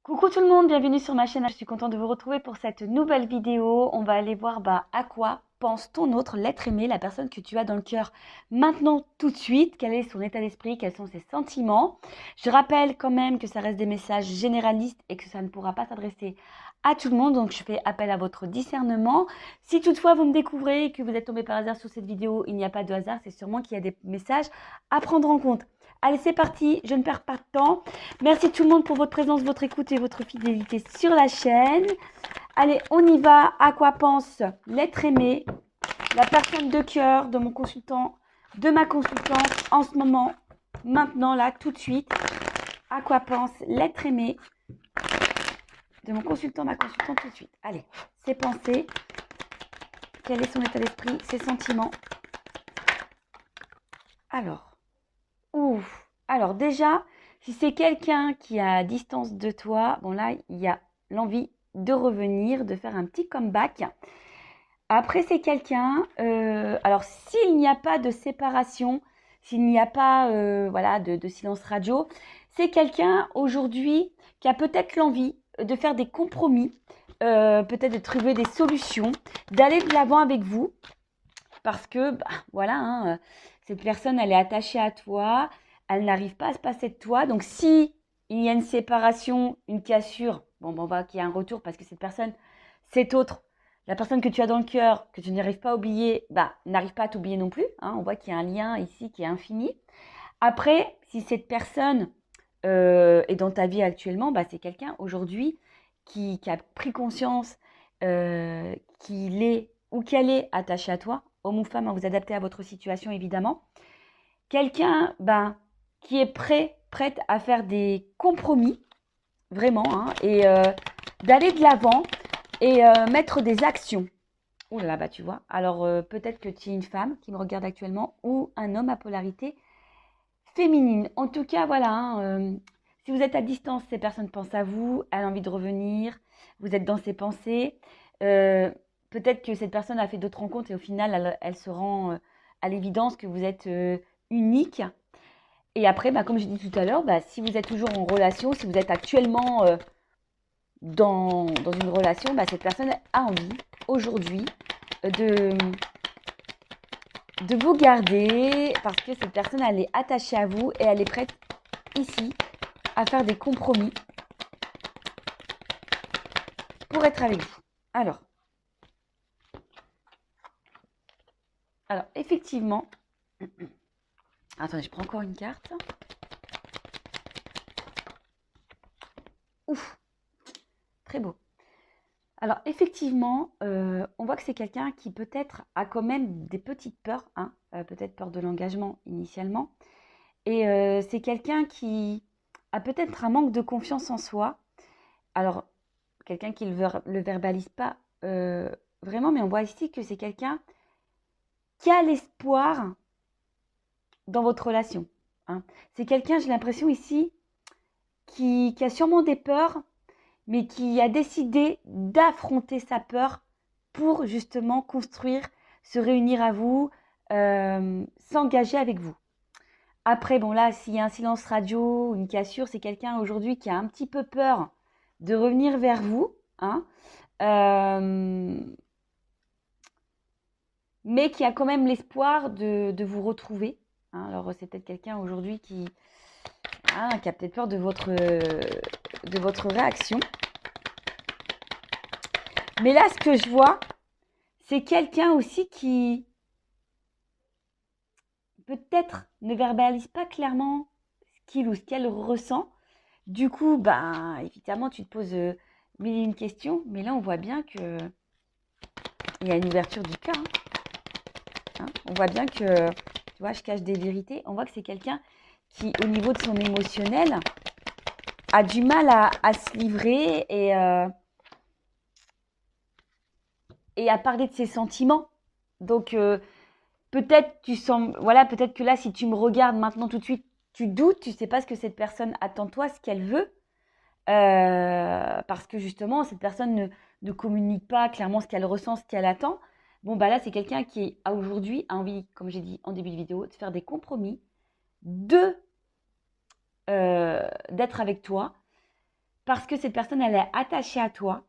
Coucou tout le monde, bienvenue sur ma chaîne. Je suis contente de vous retrouver pour cette nouvelle vidéo. On va aller voir à quoi pense ton autre, l'être aimé, la personne que tu as dans le cœur maintenant tout de suite. Quel est son état d'esprit, quels sont ses sentiments. Je rappelle quand même que ça reste des messages généralistes et que ça ne pourra pas s'adresser à tout le monde. Donc je fais appel à votre discernement. Si toutefois vous me découvrez et que vous êtes tombé par hasard sur cette vidéo, il n'y a pas de hasard, c'est sûrement qu'il y a des messages à prendre en compte. Allez, c'est parti, je ne perds pas de temps. Merci tout le monde pour votre présence, votre écoute et votre fidélité sur la chaîne. Allez, on y va. À quoi pense l'être aimé, la personne de cœur de mon consultant, de ma consultante en ce moment, maintenant, là, tout de suite. À quoi pense l'être aimé de mon consultant, ma consultante tout de suite. Allez, ses pensées, quel est son état d'esprit, ses sentiments. Alors déjà, si c'est quelqu'un qui est à distance de toi, bon là, il y a l'envie de revenir, de faire un petit comeback. Après, c'est quelqu'un, alors s'il n'y a pas de séparation, s'il n'y a pas voilà, de silence radio, c'est quelqu'un aujourd'hui qui a peut-être l'envie de faire des compromis, peut-être de trouver des solutions, d'aller de l'avant avec vous, parce que, voilà, hein, cette personne, elle est attachée à toi, elle n'arrive pas à se passer de toi. Donc, si il y a une séparation, une cassure, bon, on va qu'il y a un retour parce que cette personne, cette autre, la personne que tu as dans le cœur, que tu n'arrives pas à oublier, n'arrive pas à t'oublier non plus. Hein, on voit qu'il y a un lien ici qui est infini. Après, si cette personne est dans ta vie actuellement, c'est quelqu'un aujourd'hui qui a pris conscience qu'il est ou qu'elle est attachée à toi, homme ou femme, à vous adapter à votre situation évidemment. Quelqu'un qui est prête à faire des compromis, vraiment, hein, et d'aller de l'avant et mettre des actions. Oh là là, tu vois. Alors peut-être que tu es une femme qui me regarde actuellement ou un homme à polarité féminine. En tout cas, voilà, hein, si vous êtes à distance, ces personnes pensent à vous, elle a envie de revenir, vous êtes dans ses pensées. Euh, Peut-être que cette personne a fait d'autres rencontres et au final, elle se rend à l'évidence que vous êtes unique. Et après, comme j'ai dit tout à l'heure, si vous êtes toujours en relation, si vous êtes actuellement dans une relation, cette personne a envie aujourd'hui de, de vous garder parce que cette personne, elle est attachée à vous et elle est prête ici à faire des compromis pour être avec vous. Alors effectivement, attendez, je prends encore une carte. Ouf, très beau. Alors effectivement, on voit que c'est quelqu'un qui peut-être a quand même des petites peurs, hein, peut-être peur de l'engagement initialement. Et c'est quelqu'un qui a peut-être un manque de confiance en soi. Alors, quelqu'un qui le verbalise pas vraiment, mais on voit ici que c'est quelqu'un qui a l'espoir dans votre relation. Hein. C'est quelqu'un, j'ai l'impression ici, qui a sûrement des peurs, mais qui a décidé d'affronter sa peur pour justement construire, se réunir à vous, s'engager avec vous. Après, bon là, s'il y a un silence radio, une cassure, c'est quelqu'un aujourd'hui qui a un petit peu peur de revenir vers vous, hein, mais qui a quand même l'espoir de vous retrouver. Hein. Alors c'est peut-être quelqu'un aujourd'hui qui a peut-être peur de votre réaction. Mais là, ce que je vois, c'est quelqu'un aussi qui peut-être ne verbalise pas clairement ce qu'il ou ce qu'elle ressent. Du coup, évidemment, tu te poses mille et une questions, mais là, on voit bien que il y a une ouverture du cœur. Hein. On voit bien que, tu vois, je cache des vérités. On voit que c'est quelqu'un qui, au niveau de son émotionnel, a du mal à se livrer et à parler de ses sentiments. Donc, peut-être peut-être que là, si tu me regardes maintenant tout de suite, tu doutes, tu ne sais pas ce que cette personne attend de toi, ce qu'elle veut. Parce que justement, cette personne ne communique pas clairement ce qu'elle ressent, ce qu'elle attend. Bon, là, c'est quelqu'un qui, aujourd'hui, a envie, comme j'ai dit en début de vidéo, de faire des compromis, d'être avec toi. parce que cette personne, elle est attachée à toi.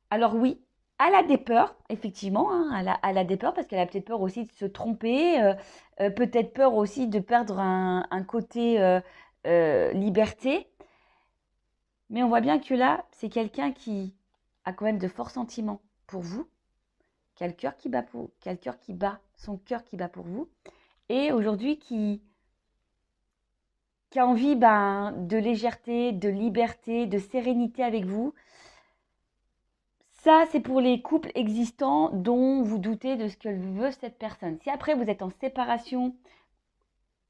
Alors oui, elle a des peurs, effectivement, hein, elle a des peurs parce qu'elle a peut-être peur aussi de se tromper, peut-être peur aussi de perdre un côté liberté. Mais on voit bien que là, c'est quelqu'un qui a quand même de forts sentiments pour vous, qui a le cœur qui bat qui a le cœur qui bat, son cœur qui bat pour vous, et aujourd'hui qui a envie de légèreté, de liberté, de sérénité avec vous. Ça, c'est pour les couples existants dont vous doutez de ce que veut cette personne. Si après vous êtes en séparation,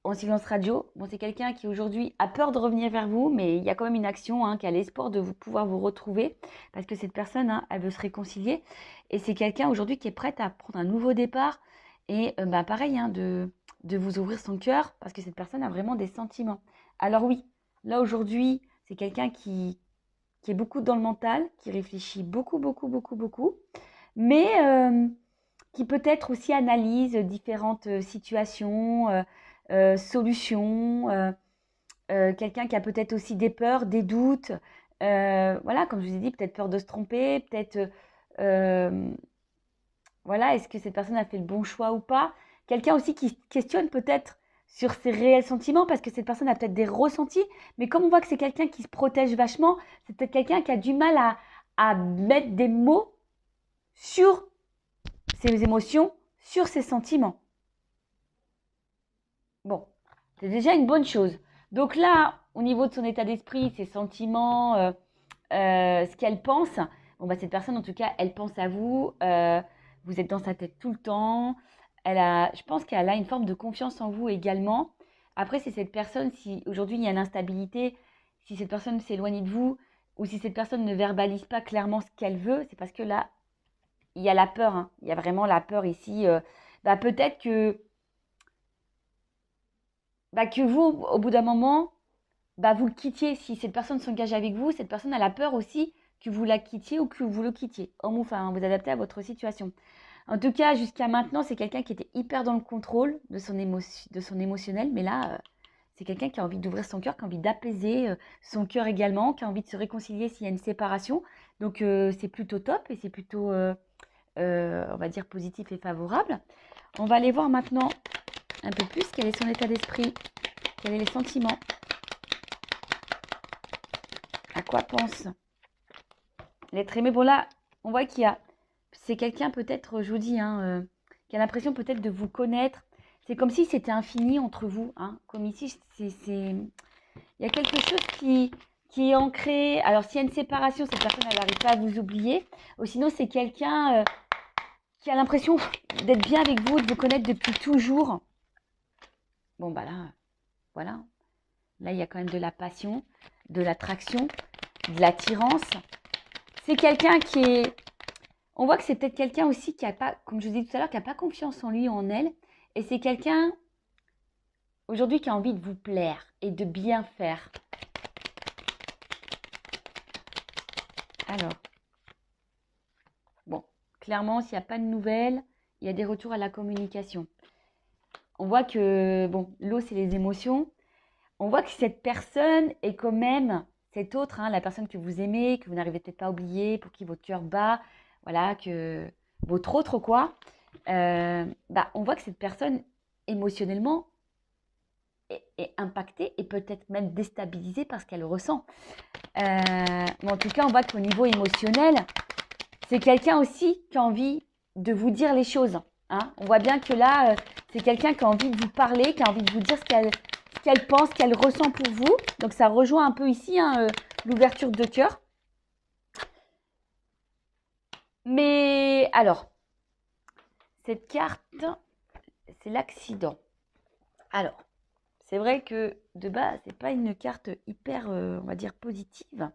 en silence radio, bon, c'est quelqu'un qui aujourd'hui a peur de revenir vers vous, mais il y a quand même une action, hein, qui a l'espoir de pouvoir vous retrouver, parce que cette personne, hein, elle veut se réconcilier. Et c'est quelqu'un aujourd'hui qui est prête à prendre un nouveau départ et pareil, hein, de vous ouvrir son cœur, parce que cette personne a vraiment des sentiments. Alors oui, là aujourd'hui, c'est quelqu'un qui est beaucoup dans le mental, qui réfléchit beaucoup, beaucoup, beaucoup, beaucoup, mais qui peut-être aussi analyse différentes situations, solutions, quelqu'un qui a peut-être aussi des peurs, des doutes, voilà, comme je vous ai dit, peut-être peur de se tromper, peut-être, voilà, est-ce que cette personne a fait le bon choix ou pas? Quelqu'un aussi qui questionne peut-être sur ses réels sentiments, parce que cette personne a peut-être des ressentis, mais comme on voit que c'est quelqu'un qui se protège vachement, c'est peut-être quelqu'un qui a du mal à mettre des mots sur ses émotions, sur ses sentiments. Bon, c'est déjà une bonne chose. Donc là, au niveau de son état d'esprit, ses sentiments, ce qu'elle pense, bon, cette personne, en tout cas, elle pense à vous. Vous êtes dans sa tête tout le temps. Je pense qu'elle a une forme de confiance en vous également. Après, c'est cette personne, si aujourd'hui il y a l'instabilité, si cette personne s'éloigne de vous, ou si cette personne ne verbalise pas clairement ce qu'elle veut, c'est parce que là, il y a la peur, hein. Il y a vraiment la peur ici. Peut-être que vous, au bout d'un moment, vous le quittiez. Si cette personne s'engage avec vous, cette personne a la peur aussi que vous la quittiez ou que vous le quittiez. Homme ou femme, vous adaptez à votre situation. En tout cas, jusqu'à maintenant, c'est quelqu'un qui était hyper dans le contrôle de son émotionnel. Mais là, c'est quelqu'un qui a envie d'ouvrir son cœur, qui a envie d'apaiser son cœur également, qui a envie de se réconcilier s'il y a une séparation. Donc, c'est plutôt top et c'est plutôt, on va dire, positif et favorable. On va aller voir maintenant un peu plus quel est son état d'esprit, quels sont les sentiments, à quoi pense l'être aimé. Bon là, on voit c'est quelqu'un peut-être, je vous dis, hein, qui a l'impression peut-être de vous connaître. C'est comme si c'était infini entre vous, hein. Comme ici, il y a quelque chose qui est ancré. Alors s'il y a une séparation, cette personne, elle n'arrive pas à vous oublier. Ou sinon, c'est quelqu'un qui a l'impression d'être bien avec vous, de vous connaître depuis toujours. Bon, là, voilà. Là, il y a quand même de la passion, de l'attraction, de l'attirance. C'est quelqu'un qui est... On voit que c'est peut-être quelqu'un aussi qui n'a pas, comme je vous disais tout à l'heure, qui n'a pas confiance en lui ou en elle. Et c'est quelqu'un, aujourd'hui, qui a envie de vous plaire et de bien faire. Alors, bon, clairement, s'il n'y a pas de nouvelles, il y a des retours à la communication. On voit que, bon, l'eau, c'est les émotions. On voit que cette personne est quand même, cette autre, hein, la personne que vous aimez, que vous n'arrivez peut-être pas à oublier, pour qui votre cœur bat, voilà, que votre autre, quoi. On voit que cette personne, émotionnellement, est impactée et peut-être même déstabilisée par ce qu'elle ressent. Mais en tout cas, on voit qu'au niveau émotionnel, c'est quelqu'un aussi qui a envie de vous dire les choses, hein. On voit bien que là, c'est quelqu'un qui a envie de vous parler, qui a envie de vous dire ce qu'elle pense, qu'elle ressent pour vous. Donc ça rejoint un peu ici, hein, l'ouverture de cœur. Mais alors, cette carte, c'est l'accident. Alors, c'est vrai que de base, c'est pas une carte hyper, on va dire, positive.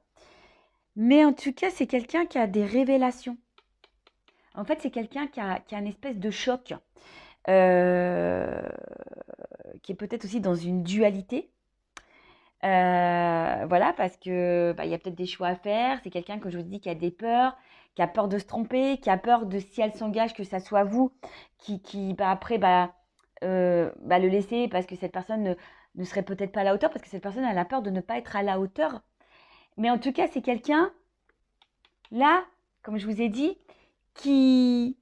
Mais en tout cas, c'est quelqu'un qui a des révélations. En fait, c'est quelqu'un qui a une espèce de choc, qui est peut-être aussi dans une dualité. Voilà, parce que il y a peut-être des choix à faire. C'est quelqu'un, que je vous dis, qui a des peurs, qui a peur de se tromper, qui a peur de, si elle s'engage, que ça soit vous qui après, le laisser parce que cette personne ne serait peut-être pas à la hauteur, parce que cette personne elle a peur de ne pas être à la hauteur. Mais en tout cas, c'est quelqu'un, là, comme je vous ai dit, qui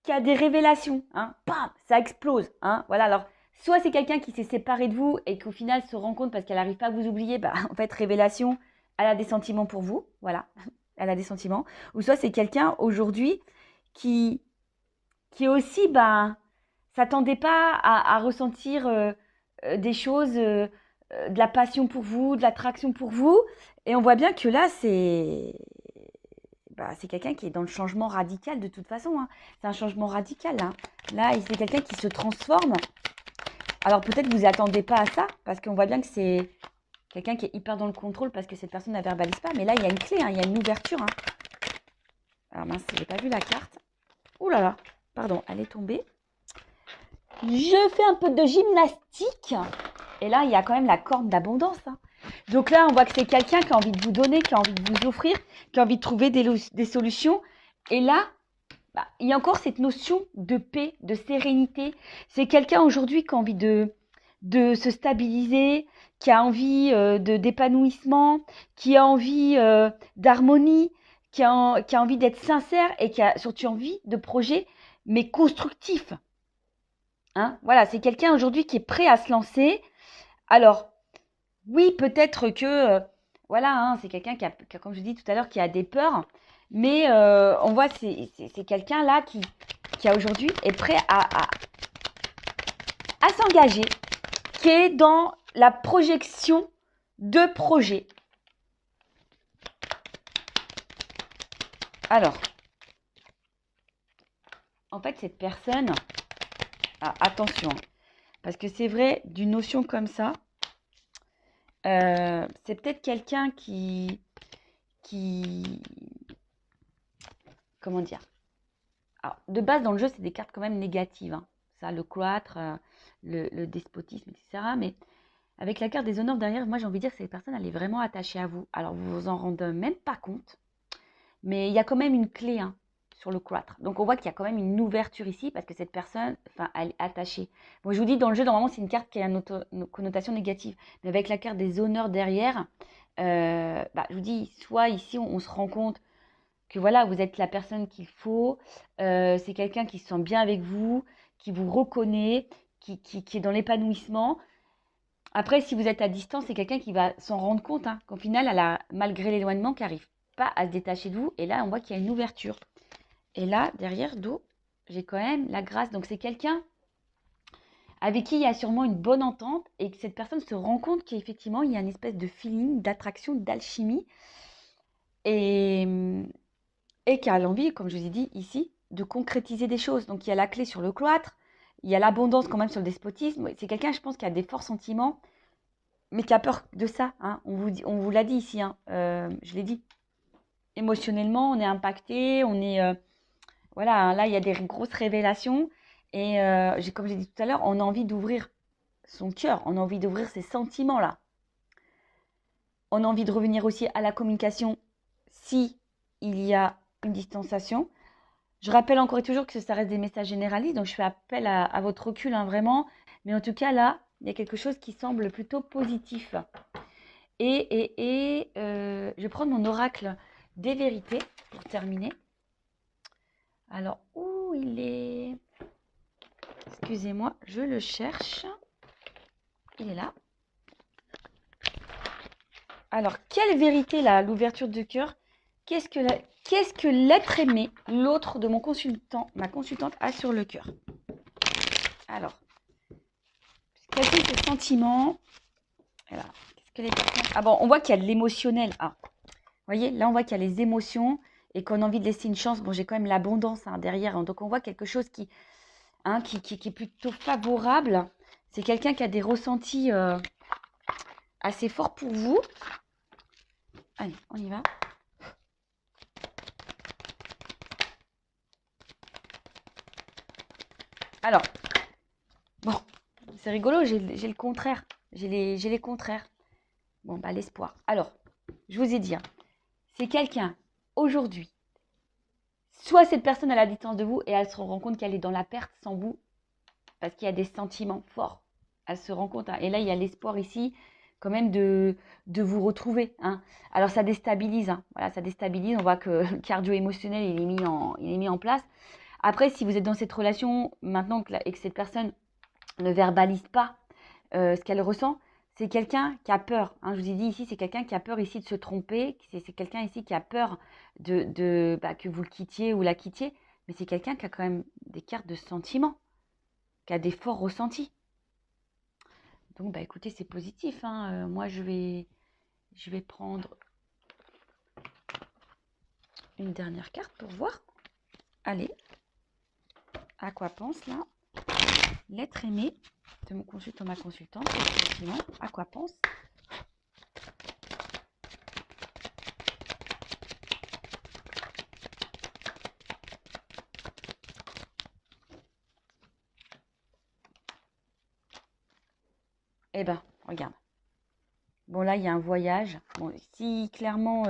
a des révélations. Hein. Bam, ça explose. Hein. Voilà, alors, soit c'est quelqu'un qui s'est séparé de vous et qu'au final se rend compte parce qu'elle n'arrive pas à vous oublier, bah, en fait, révélation, elle a des sentiments pour vous. Voilà, elle a des sentiments. Ou soit c'est quelqu'un aujourd'hui qui aussi, bah, s'attendait pas à ressentir des choses, de la passion pour vous, de l'attraction pour vous. Et on voit bien que là, c'est quelqu'un qui est dans le changement radical de toute façon. Hein. C'est un changement radical. Hein. Là, c'est quelqu'un qui se transforme. Alors peut-être que vous attendez pas à ça, parce qu'on voit bien que c'est quelqu'un qui est hyper dans le contrôle parce que cette personne ne verbalise pas. Mais là, il y a une clé, hein, il y a une ouverture. Hein. Alors mince, je n'ai pas vu la carte. Ouh là là, pardon, elle est tombée. Je fais un peu de gymnastique. Et là, il y a quand même la corde d'abondance. Hein. Donc là, on voit que c'est quelqu'un qui a envie de vous donner, qui a envie de vous offrir, qui a envie de trouver des solutions. Et là, bah, il y a encore cette notion de paix, de sérénité. C'est quelqu'un aujourd'hui qui a envie de se stabiliser, qui a envie d'épanouissement, qui a envie d'harmonie, qui a envie d'être sincère et qui a surtout envie de projets, mais constructifs. Hein, voilà, c'est quelqu'un aujourd'hui qui est prêt à se lancer. Alors, oui, peut-être que, voilà, hein, c'est quelqu'un qui a, comme je dis tout à l'heure, qui a des peurs. Mais on voit, c'est quelqu'un là qui aujourd'hui est prêt à s'engager, qui est dans la projection de projets. Alors, en fait, cette personne, attention, parce que c'est vrai, d'une notion comme ça, c'est peut-être quelqu'un qui, comment dire, alors, de base, dans le jeu, c'est des cartes quand même négatives. Hein. Ça, le cloître, le despotisme, etc. Mais avec la carte des honneurs derrière, moi, j'ai envie de dire que cette personne, elle est vraiment attachée à vous. Alors, vous vous en rendez même pas compte. Mais il y a quand même une clé hein, sur le cloître. Donc, on voit qu'il y a quand même une ouverture ici parce que cette personne, enfin, elle est attachée. Bon, je vous dis, dans le jeu, normalement, c'est une carte qui a une connotation négative. Mais avec la carte des honneurs derrière, je vous dis, soit ici, on se rend compte que voilà, vous êtes la personne qu'il faut, c'est quelqu'un qui se sent bien avec vous, qui vous reconnaît, qui est dans l'épanouissement. Après, si vous êtes à distance, c'est quelqu'un qui va s'en rendre compte hein, qu'au final, elle a, malgré l'éloignement, qui n'arrive pas à se détacher de vous. Et là, on voit qu'il y a une ouverture. Et là, derrière, d'eau, j'ai quand même la grâce. Donc, c'est quelqu'un avec qui il y a sûrement une bonne entente et que cette personne se rend compte qu'effectivement, il y a une espèce de feeling, d'attraction, d'alchimie. Et qui a l'envie, comme je vous ai dit ici, de concrétiser des choses. Donc il y a la clé sur le cloître, il y a l'abondance quand même sur le despotisme. C'est quelqu'un, je pense, qui a des forts sentiments, mais qui a peur de ça. Hein. On vous l'a dit ici, hein. Je l'ai dit. Émotionnellement, on est impacté, on est... voilà, hein, là, il y a des grosses révélations. Et comme j'ai dit tout à l'heure, on a envie d'ouvrir son cœur, on a envie d'ouvrir ses sentiments-là. On a envie de revenir aussi à la communication si il y a une distanciation. Je rappelle encore et toujours que ça reste des messages généralistes, donc je fais appel à votre recul, hein, vraiment. Mais en tout cas, là, il y a quelque chose qui semble plutôt positif. Je vais prendre mon oracle des vérités pour terminer. Alors, où il est? Excusez-moi, je le cherche. Il est là. Alors, quelle vérité, là, l'ouverture du cœur? Qu'est-ce que l'être aimé, l'autre de mon consultant, ma consultante, a sur le cœur? Alors, quels sont ses sentiments? Alors, qu'est-ce que les personnes... Ah bon, on voit qu'il y a de l'émotionnel. Ah, vous voyez, là, on voit qu'il y a les émotions et qu'on a envie de laisser une chance. Bon, j'ai quand même l'abondance hein, derrière. Hein, donc, on voit quelque chose qui est plutôt favorable. C'est quelqu'un qui a des ressentis assez forts pour vous. Allez, on y va. Alors, bon, c'est rigolo, j'ai le contraire. J'ai les contraires. Bon, bah, l'espoir. Alors, je vous ai dit, hein, c'est quelqu'un, aujourd'hui, soit cette personne à la distance de vous et elle se rend compte qu'elle est dans la perte sans vous, parce qu'il y a des sentiments forts. Elle se rend compte, hein, et là, il y a l'espoir ici quand même de vous retrouver, hein. Alors ça déstabilise, hein. Voilà, ça déstabilise. On voit que le cardio émotionnel il est mis en place. Après, si vous êtes dans cette relation maintenant et que cette personne ne verbalise pas ce qu'elle ressent, c'est quelqu'un qui a peur, hein. Je vous ai dit ici, c'est quelqu'un qui a peur ici de se tromper, c'est quelqu'un ici qui a peur que vous le quittiez ou la quittiez, mais c'est quelqu'un qui a quand même des cartes de sentiments, qui a des forts ressentis. Donc, bah, écoutez, c'est positif, hein. Moi, je vais prendre une dernière carte pour voir. Allez, à quoi pense là l'être aimé de mon consultant, ma consultante, effectivement, à quoi pense? Eh ben, regarde. Bon, là, il y a un voyage. Bon, si clairement,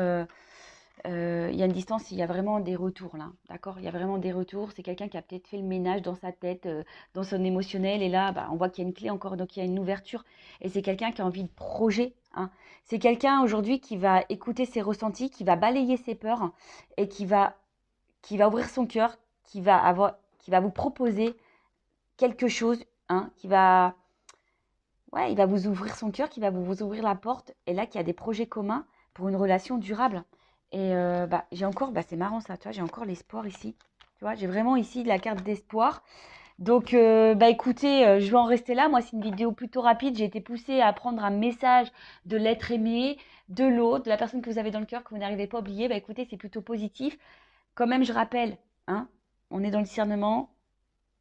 il y a une distance, il y a vraiment des retours là. D'accord? Il y a vraiment des retours. C'est quelqu'un qui a peut-être fait le ménage dans sa tête, dans son émotionnel. Et là, bah, on voit qu'il y a une clé encore, donc il y a une ouverture. Et c'est quelqu'un qui a envie de projet, hein. C'est quelqu'un aujourd'hui qui va écouter ses ressentis, qui va balayer ses peurs et qui va ouvrir son cœur, qui va vous proposer quelque chose, hein, ouais, il va vous ouvrir son cœur, qui va vous ouvrir la porte. Et là, qu'il y a des projets communs pour une relation durable. Et bah, j'ai encore, bah, c'est marrant ça, tu vois, j'ai encore l'espoir ici. Tu vois, j'ai vraiment ici la carte d'espoir. Donc, bah écoutez, je vais en rester là. Moi, c'est une vidéo plutôt rapide. J'ai été poussée à prendre un message de l'être aimé, de l'autre, de la personne que vous avez dans le cœur, que vous n'arrivez pas à oublier. Bah écoutez, c'est plutôt positif. Quand même, je rappelle, hein, on est dans le discernement,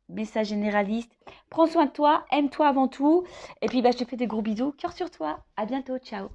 message généraliste. Prends soin de toi, aime-toi avant tout. Et puis, bah, je te fais des gros bisous. Cœur sur toi. À bientôt. Ciao.